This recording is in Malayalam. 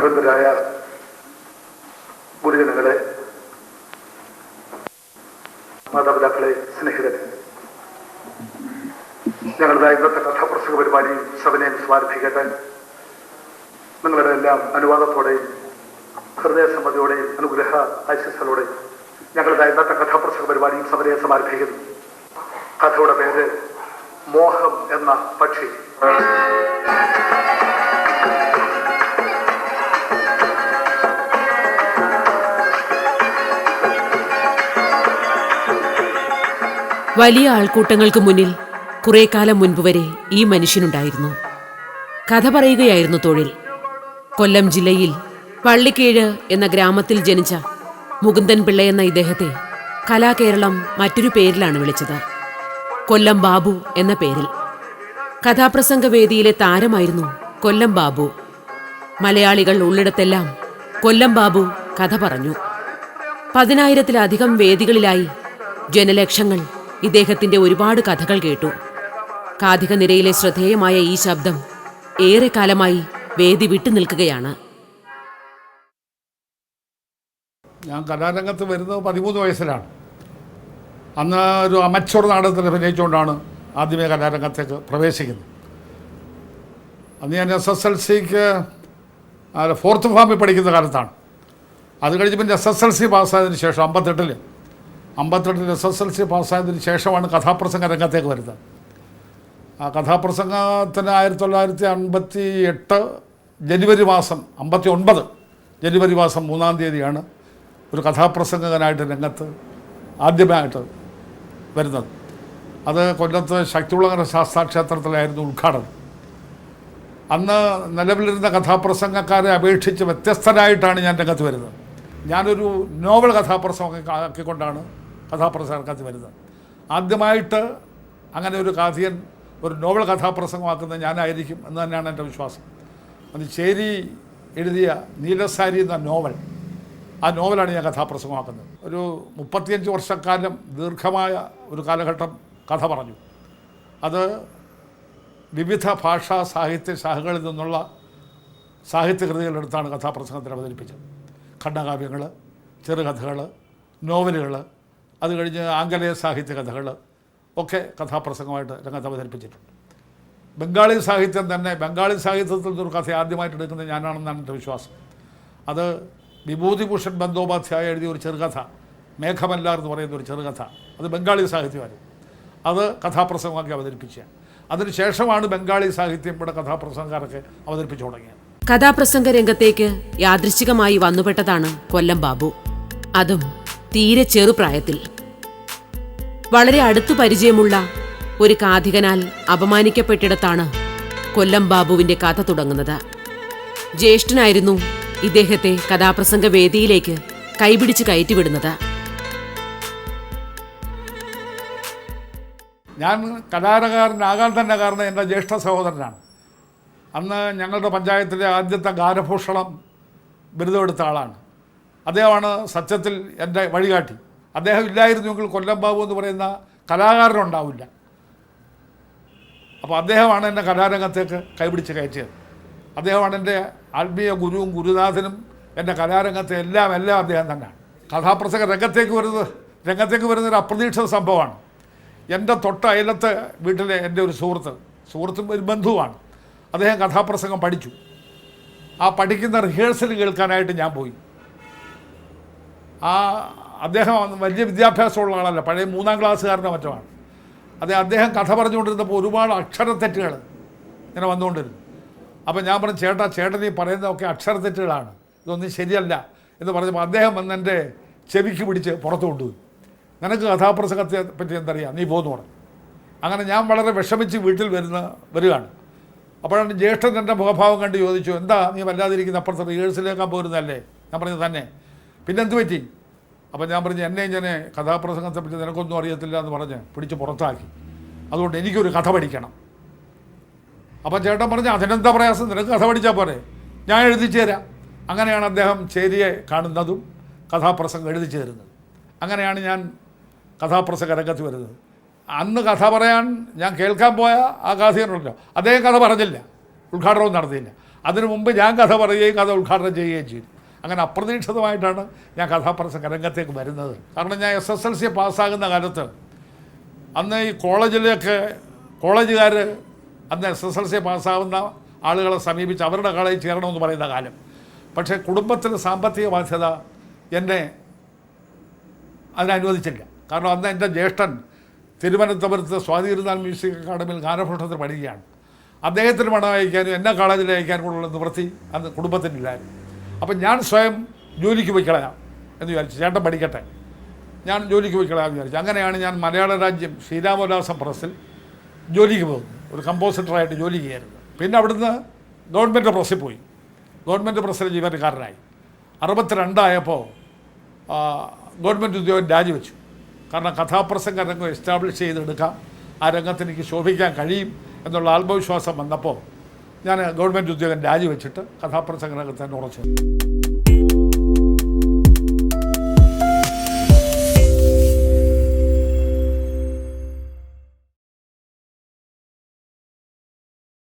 ബഹുമാനരായ ഗുരുജനങ്ങളെ, മാതാപിതാക്കളെ, സ്നേഹിതരെ, ഞങ്ങളുടെ ഇന്നത്തെ കഥാപ്രസംഗ പരിപാടിയും സഭനയും സ്മാരഭിക്കട്ടെ. നിങ്ങളുടെ എല്ലാം അനുവാദത്തോടെയും ഹൃദയസമ്മതിയോടെയും അനുഗ്രഹ ആശംസകളോടെയും ഞങ്ങളുടെ ഇന്നത്തെ കഥാപ്രസംഗ പരിപാടിയും സഭനയെ സമാരംഭിക്കുന്നു. കഥയുടെ പേര് മോഹം എന്ന പക്ഷി. വലിയ ആൾക്കൂട്ടങ്ങൾക്ക് മുന്നിൽ കുറെ കാലം മുൻപ് വരെ ഈ മനുഷ്യനുണ്ടായിരുന്നു. കഥ പറയുകയായിരുന്നു തൊഴിൽ. കൊല്ലം ജില്ലയിൽ പള്ളിക്കീഴ് എന്ന ഗ്രാമത്തിൽ ജനിച്ച മുകുന്ദൻ പിള്ള എന്ന ഇദ്ദേഹത്തെ കലാകേരളം മറ്റൊരു പേരിലാണ് വിളിച്ചത്, കൊല്ലം ബാബു എന്ന പേരിൽ. കഥാപ്രസംഗ വേദിയിലെ താരമായിരുന്നു കൊല്ലം ബാബു. മലയാളികൾ ഉള്ളിടത്തെല്ലാം കൊല്ലം ബാബു കഥ പറഞ്ഞു. 10,000-ത്തിലധികം വേദികളിലായി ജനലക്ഷങ്ങൾ ഇദ്ദേഹത്തിന്റെ ഒരുപാട് കഥകൾ കേട്ടു. കാഥിക നിരയിലെ ശ്രദ്ധേയമായ ഈ ശബ്ദം ഏറെക്കാലമായി വേദി വിട്ടു നിൽക്കുകയാണ്. ഞാൻ കലാരംഗത്ത് വരുന്നത് 13 വയസ്സിലാണ്. അന്ന് ഒരു അമച്വർ നാടകത്തിൽ അഭിനയിച്ചുകൊണ്ടാണ് ആദ്യമേ കലാരംഗത്തേക്ക് പ്രവേശിക്കുന്നത്. അന്ന് ഞാൻ SSLCക്ക് 4th ഫാമിൽ പഠിക്കുന്ന കാലത്താണ്. അത് കഴിഞ്ഞ് പിന്നെ SSLC പാസ്സായതിനു ശേഷം 58 SSLC പാസ്സായതിനു ശേഷമാണ് കഥാപ്രസംഗ രംഗത്തേക്ക് വരുന്നത്. ആ കഥാപ്രസംഗത്തിന് 1958 ജനുവരി മാസം 59 ജനുവരി മാസം 3-ാം തീയതിയാണ് ഒരു കഥാപ്രസംഗകനായിട്ട് രംഗത്ത് ആദ്യമായിട്ട് വരുന്നത്. അത് കൊല്ലത്ത് ശക്തികുളങ്ങര ശാസ്താക്ഷേത്രത്തിലായിരുന്നു ഉദ്ഘാടനം. അന്ന് നിലവിലിരുന്ന കഥാപ്രസംഗക്കാരെ അപേക്ഷിച്ച് വ്യത്യസ്തരായിട്ടാണ് ഞാൻ രംഗത്ത് വരുന്നത്. ഞാനൊരു നോവൽ കഥാപ്രസംഗമാക്കിക്കൊണ്ടാണ് കഥാപ്രസംഗത്ത് വരുന്നത്. ആദ്യമായിട്ട് അങ്ങനെ ഒരു കാഥികൻ ഒരു നോവൽ കഥാപ്രസംഗമാക്കുന്നത് ഞാനായിരിക്കും എന്ന് തന്നെയാണ് എൻ്റെ വിശ്വാസം. അത് ചേരി എഴുതിയ നീലസാരി എന്ന നോവൽ, ആ നോവലാണ് ഞാൻ കഥാപ്രസംഗമാക്കുന്നത്. ഒരു 35 വർഷക്കാലം ദീർഘമായ ഒരു കാലഘട്ടം കഥ പറഞ്ഞു. അത് വിവിധ ഭാഷാ സാഹിത്യ ശാഖകളിൽ നിന്നുള്ള സാഹിത്യകൃതികളെടുത്താണ് കഥാപ്രസംഗത്തിൽ അവതരിപ്പിച്ചത്. ഖണ്ഡകാവ്യങ്ങൾ, ചെറുകഥകൾ, നോവലുകൾ, അത് കഴിഞ്ഞ് ആംഗലേയ സാഹിത്യ കഥകൾ ഒക്കെ കഥാപ്രസംഗമായിട്ട് രംഗത്ത് അവതരിപ്പിച്ചിട്ടുണ്ട്. ബംഗാളി സാഹിത്യം തന്നെ, ബംഗാളി സാഹിത്യത്തിൽ നിന്നൊരു കഥ ആദ്യമായിട്ട് എടുക്കുന്നത് ഞാനാണെന്നാണ് എൻ്റെ വിശ്വാസം. അത് വിഭൂതിഭൂഷൺ ബന്ദോപാധ്യായ എഴുതിയ ഒരു ചെറുകഥ, മേഘമല്ലാർ എന്ന് പറയുന്ന ഒരു ചെറുകഥ, അത് ബംഗാളി സാഹിത്യമായിരുന്നു. അത് കഥാപ്രസംഗമാക്കി അവതരിപ്പിച്ചതാണ്. അതിനുശേഷമാണ് ബംഗാളി സാഹിത്യം ഇവിടെ കഥാപ്രസംഗക്കാരൊക്കെ അവതരിപ്പിച്ചു തുടങ്ങിയത്. കഥാപ്രസംഗ രംഗത്തേക്ക് യാദൃശ്ചികമായി വന്നുപെട്ടതാണ് കൊല്ലം ബാബു. അതും തീരെ ചെറുപ്രായത്തിൽ. വളരെ അടുത്തു പരിചയമുള്ള ഒരു കാഥികനാൽ അപമാനിക്കപ്പെട്ടിടത്താണ് കൊല്ലം ബാബുവിന്റെ കഥ തുടങ്ങുന്നത്. ജ്യേഷ്ഠനായിരുന്നു ഇദ്ദേഹത്തെ കഥാപ്രസംഗ വേദിയിലേക്ക് കൈപിടിച്ച് കയറ്റിവിടുന്നത്. ഞാൻ കലാകാരനാകാൻ തന്നെ കാരണം എൻ്റെ ജ്യേഷ്ഠ സഹോദരനാണ്. അന്ന് ഞങ്ങളുടെ പഞ്ചായത്തിലെ ആദ്യത്തെ ഗാനഭൂഷണം ബിരുദമെടുത്ത ആളാണ്. അദ്ദേഹമാണ് സത്യത്തിൽ എൻ്റെ വഴികാട്ടി. അദ്ദേഹം ഇല്ലായിരുന്നുവെങ്കിൽ കൊല്ലം ബാബു എന്ന് പറയുന്ന കലാകാരനുണ്ടാവില്ല. അപ്പോൾ അദ്ദേഹമാണ് എന്നെ കലാരംഗത്തേക്ക് കൈപിടിച്ച് കയറ്റിയത്. അദ്ദേഹമാണ് എൻ്റെ ആത്മീയ ഗുരുവും ഗുരുനാഥനും. എൻ്റെ കലാരംഗത്തെ എല്ലാം അദ്ദേഹം തന്നെയാണ്. കഥാപ്രസംഗ രംഗത്തേക്ക് വരുന്നൊരു അപ്രതീക്ഷിത സംഭവമാണ്. എൻ്റെ തൊട്ട അയലത്തെ വീട്ടിലെ എൻ്റെ ഒരു സുഹൃത്തും ഒരു ബന്ധുവാണ്. അദ്ദേഹം കഥാപ്രസംഗം പഠിച്ചു. ആ പഠിക്കുന്ന റിഹേഴ്സൽ കേൾക്കാനായിട്ട് ഞാൻ പോയി. അദ്ദേഹം വലിയ വിദ്യാഭ്യാസമുള്ള ആളല്ല, പഴയ 3-ാം ക്ലാസ്സുകാരനോ മറ്റുമാണ്. അദ്ദേഹം കഥ പറഞ്ഞുകൊണ്ടിരുന്നപ്പോൾ ഒരുപാട് അക്ഷരത്തെറ്റുകൾ ഇങ്ങനെ വന്നുകൊണ്ടിരുന്നു. അപ്പോൾ ഞാൻ പറഞ്ഞു, ചേട്ടൻ ഈ പറയുന്നതൊക്കെ അക്ഷരത്തെറ്റുകളാണ്, ഇതൊന്നും ശരിയല്ല എന്ന് പറഞ്ഞപ്പോൾ അദ്ദേഹം വന്ന് എൻ്റെ ചെവിക്ക് പിടിച്ച് പുറത്തു കൊണ്ടുപോയി. നിനക്ക് കഥാപ്രസംഗത്തെ പറ്റി എന്തറിയാം, നീ പോകുന്നു പറഞ്ഞു. അങ്ങനെ ഞാൻ വളരെ വിഷമിച്ച് വീട്ടിൽ വരികയാണ്. അപ്പോഴാണ് ജ്യേഷ്ഠൻ എൻ്റെ മുഖഭാവം കണ്ട് ചോദിച്ചു, എന്താ നീ വല്ലാതിരിക്കുന്ന, അപ്പുറത്തെ റിഹേഴ്സലിലേക്കാൻ പോരുന്നതല്ലേ? ഞാൻ പറഞ്ഞു തന്നെ. പിന്നെ എന്ത് പറ്റി? അപ്പോൾ ഞാൻ പറഞ്ഞു, എന്നെ ഇങ്ങനെ കഥാപ്രസംഗത്തെ പറ്റി നിനക്കൊന്നും അറിയത്തില്ല എന്ന് പറഞ്ഞ് പിടിച്ച് പുറത്താക്കി. അതുകൊണ്ട് എനിക്കൊരു കഥ പഠിക്കണം. അപ്പം ചേട്ടൻ പറഞ്ഞു, അതിനെന്താ പ്രയാസം, നിനക്ക് കഥ പഠിച്ചാൽ പോരെ, ഞാൻ എഴുതിച്ചു തരാം. അങ്ങനെയാണ് അദ്ദേഹം ചേരിയെ കാണുന്നതും കഥാപ്രസംഗം എഴുതിച്ചു തരുന്നത്. അങ്ങനെയാണ് ഞാൻ കഥാപ്രസംഗ രംഗത്ത് വരുന്നത്. അന്ന് കഥ പറയാൻ ഞാൻ കേൾക്കാൻ പോയ ആ കാഥികനുണ്ടല്ലോ, അദ്ദേഹം കഥ പറഞ്ഞില്ല, ഉദ്ഘാടനവും നടത്തിയില്ല. അതിനു മുമ്പ് ഞാൻ കഥ പറയുകയും കഥ ഉദ്ഘാടനം ചെയ്യുകയും ചെയ്തു. അങ്ങനെ അപ്രതീക്ഷിതമായിട്ടാണ് ഞാൻ കഥാപ്രസംഗ രംഗത്തേക്ക് വരുന്നത്. കാരണം ഞാൻ SSLC പാസ്സാകുന്ന കാലത്ത് അന്ന് ഈ കോളേജുകാർ അന്ന് SSLC പാസ്സാകുന്ന ആളുകളെ സമീപിച്ച് അവരുടെ കോളേജിൽ ചേരണമെന്ന് പറയുന്ന കാലം. പക്ഷേ കുടുംബത്തിൻ്റെ സാമ്പത്തിക ബാധ്യത എന്നെ അതിനനുവദിച്ചില്ല. കാരണം അന്ന് എൻ്റെ ജ്യേഷ്ഠൻ തിരുവനന്തപുരത്ത് സ്വാതിരുന്നാൾ മ്യൂസിക് അക്കാഡമിയിൽ ഗാനഭൂഷണത്തിൽ പഠിക്കുകയാണ്. അദ്ദേഹത്തിന് പണം അയക്കാനും എന്നെ കോളേജിൽ അയക്കാനും കൂടെയുള്ള നിവൃത്തി അന്ന് കുടുംബത്തിനില്ലായിരുന്നു. അപ്പം ഞാൻ സ്വയം ജോലിക്ക് പോയി കളയാം എന്ന് വിചാരിച്ചു. ചേട്ടൻ പഠിക്കട്ടെ, ഞാൻ ജോലിക്ക് പോയി കളയാമെന്ന് വിചാരിച്ചു. അങ്ങനെയാണ് ഞാൻ മലയാള രാജ്യം ശ്രീരാമോല്ലാസം പ്രസ്സിൽ ജോലിക്ക് പോകുന്നത്. ഒരു കമ്പോസിറ്ററായിട്ട് ജോലി ചെയ്യായിരുന്നു. പിന്നെ അവിടുന്ന് ഗവൺമെൻറ് പ്രസ്സിൽ പോയി. ഗവൺമെൻറ് പ്രസ്സിൽ ജീവനക്കാരനായി. 62 ആയപ്പോൾ ഗവൺമെൻറ് ഉദ്യോഗം രാജിവെച്ചു. കാരണം കഥാപ്രസംഗ രംഗം എസ്റ്റാബ്ലിഷ് ചെയ്തെടുക്കാം, ആ രംഗത്ത് എനിക്ക് ശോഭിക്കാൻ കഴിയും എന്നുള്ള ആത്മവിശ്വാസം വന്നപ്പോൾ ഞാൻ ഗവൺമെൻറ് ഉദ്യോഗം രാജിവെച്ചിട്ട് കഥാപ്രസംഗ രംഗത്ത് തന്നെ ഉറച്ചു.